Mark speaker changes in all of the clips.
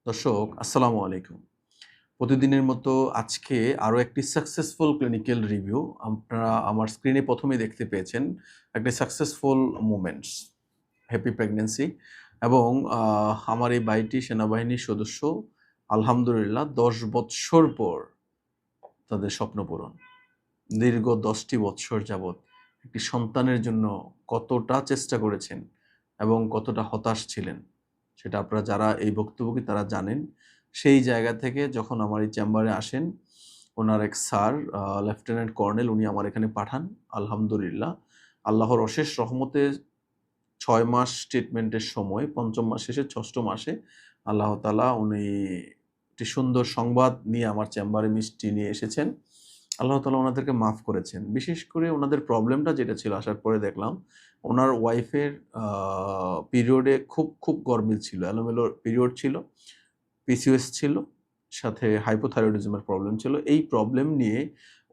Speaker 1: দর্শক আসসালামু আলাইকুম। প্রতিদিনের মতো আজকে আরো একটি সাকসেসফুল ক্লিনিক্যাল রিভিউ আপনারা আমার স্ক্রিনে ১ম এই দেখতে পেয়েছেন। একটি সাকসেসফুল মোমেন্টস, হ্যাপি প্রেগন্যান্সি এবং আমার এই ভাইটি সেনাবাহিনীর সদস্য। আলহামদুলিল্লাহ ১০ বৎসর পর তাদের স্বপ্ন পূরণ। দীর্ঘ ১০ টি বৎসর যাবৎ একটি সন্তানের জন্য কতটা চেষ্টা করেছেন এবং কতটা হতাশ ছিলেন, সেটা আপনারা যারা এই ভুক্তভোগী তারা জানেন। সেই জায়গা থেকে যখন আমার এই চেম্বারে আসেন, ওনার এক স্যার লেফটেন্যান্ট কর্নেল উনি আমার এখানে পাঠান। আলহামদুলিল্লাহ আল্লাহর অশেষ রহমতে ৬ মাস ট্রিটমেন্টের সময় ৫ম মাস শেষে ৬ষ্ঠ মাসে আল্লাহ তাআলা উনি একটি সুন্দর সংবাদ নিয়ে আমার চেম্বারে মিষ্টি নিয়ে এসেছেন। আল্লাহ তাআলা ওনাদেরকে মাফ করেছেন। বিশেষ করে ওনাদের প্রবলেমটা যেটা ছিল আসার পরে দেখলাম, ওনার ওয়াইফের পিরিয়ডে খুব গরমিল ছিল। এলোমেলো পিরিয়ড ছিল, পিসিওএস ছিল, সাথে হাইপোথাইরয়েডিজমের প্রবলেম ছিল। এই প্রবলেম নিয়ে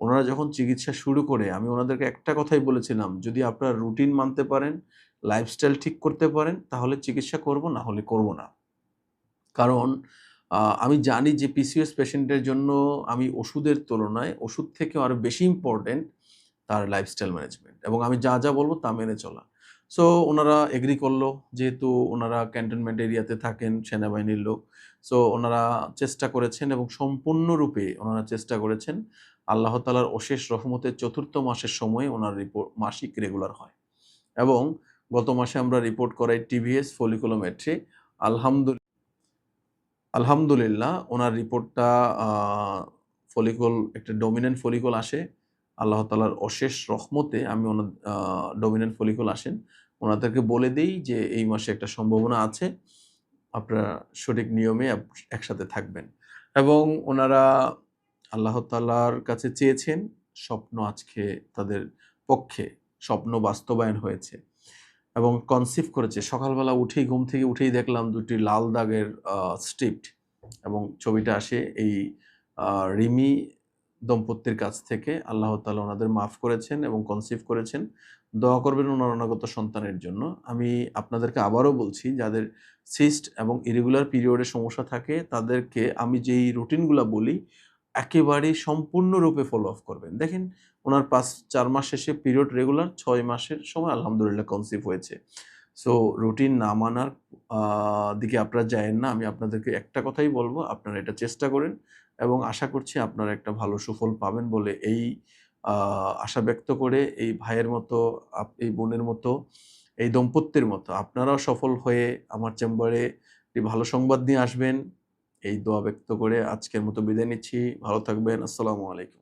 Speaker 1: ওনারা যখন চিকিৎসা শুরু করে আমি ওনাদেরকে একটা কথাই বলেছিলাম, "যদি আপনারা রুটিন মানতে পারেন, লাইফস্টাইল ঠিক করতে পারেন তাহলে চিকিৎসা করব, না হলে করব না।" কারণ আমি জানি যে পিসিওএস পেশেন্টের জন্য আমি ওষুধের তুলনায় ওষুধ থেকেও আরো বেশি ইম্পোর্টেন্ট তার লাইফস্টাইল ম্যানেজমেন্ট এবং আমি যা বলব তা মেনে চলা। সো ওনারা এগ্রি করল, যেহেতু ওনারা ক্যান্টনমেন্ট এরিয়াতে থাকেন, সেনাবাহিনীর লোক। সো ওনারা চেষ্টা করেছেন এবং সম্পূর্ণরূপে ওনারা চেষ্টা করেছেন। আল্লাহ তাআলার অশেষ রহমতে ৪র্থ মাসের সময় ওনার রিপোর্ট মাসিক রেগুলার হয় এবং গত মাসে আমরা রিপোর্ট করাই টিভিএস ফলিকুলোমেট্রি। আলহামদুলিল্লাহ ওনার রিপোর্টটা আ ফলিকল একটা ডমিন্যান্ট ফলিকল আসে। আল্লাহ তাআলার অশেষ রহমতে আমি ডমিন্যান্ট ফলিকল আসেন। ওনাদেরকে বলে দেই যে এই মাসে একটা সম্ভাবনা আছে। আপনারা সঠিক নিয়মে একসাথে থাকবেন। এবং ওনারা আল্লাহ তাআলার কাছে চেয়েছেন, স্বপ্ন আজকে তাদের পক্ষে স্বপ্ন বাস্তবায়ন হয়েছে। এবং কনসিভ করেছে। সকালবেলা উঠেই ঘুম থেকে উঠেই দেখলাম ২ টি লাল দাগের স্ট্রিপ এবং ছবিটা আসে এই আ রিমি দম্পতির কাছ থেকে। আল্লাহ তাআলা ওনাদের মাফ করেছেন এবং কনসিভ করেছেন। দোয়া করবেন ওনার অনাগত সন্তানের জন্য। আমি আপনাদেরকে আবারও বলছি, যাদের সিস্ট এবং ইরেগুলার পিরিয়ডের সমস্যা থাকে তাদেরকে আমি যেই রুটিনগুলা বলি একেবারেই সম্পূর্ণরূপে ফলো অফ করবেন। দেখেন উনার ৪ মাস শেষে পিরিয়ড রেগুলার, ৬ মাসের সময় আলহামদুলিল্লাহ কনসিভ হয়েছে। সো রুটিন না মানার আ দিকে আপনারা যায়েন না। আমি আপনাদেরকে একটা কথাই বলব, আপনারা এটা চেষ্টা করেন এবং আশা করছি আপনারা একটা ভালো সুফল পাবেন বলে এই আ আশা ব্যক্ত করে এই ভাইয়ের মতো, এই বোনের মতো, এই দম্পতির মতো আপনারাও সফল হয়ে আমার চেম্বারে একটি ভালো সংবাদ নিয়ে আসবেন। এই দোয়া ব্যক্ত করে আজকের মতো বিদায় নিচ্ছি। ভালো থাকবেন। আসসালামু আলাইকুম।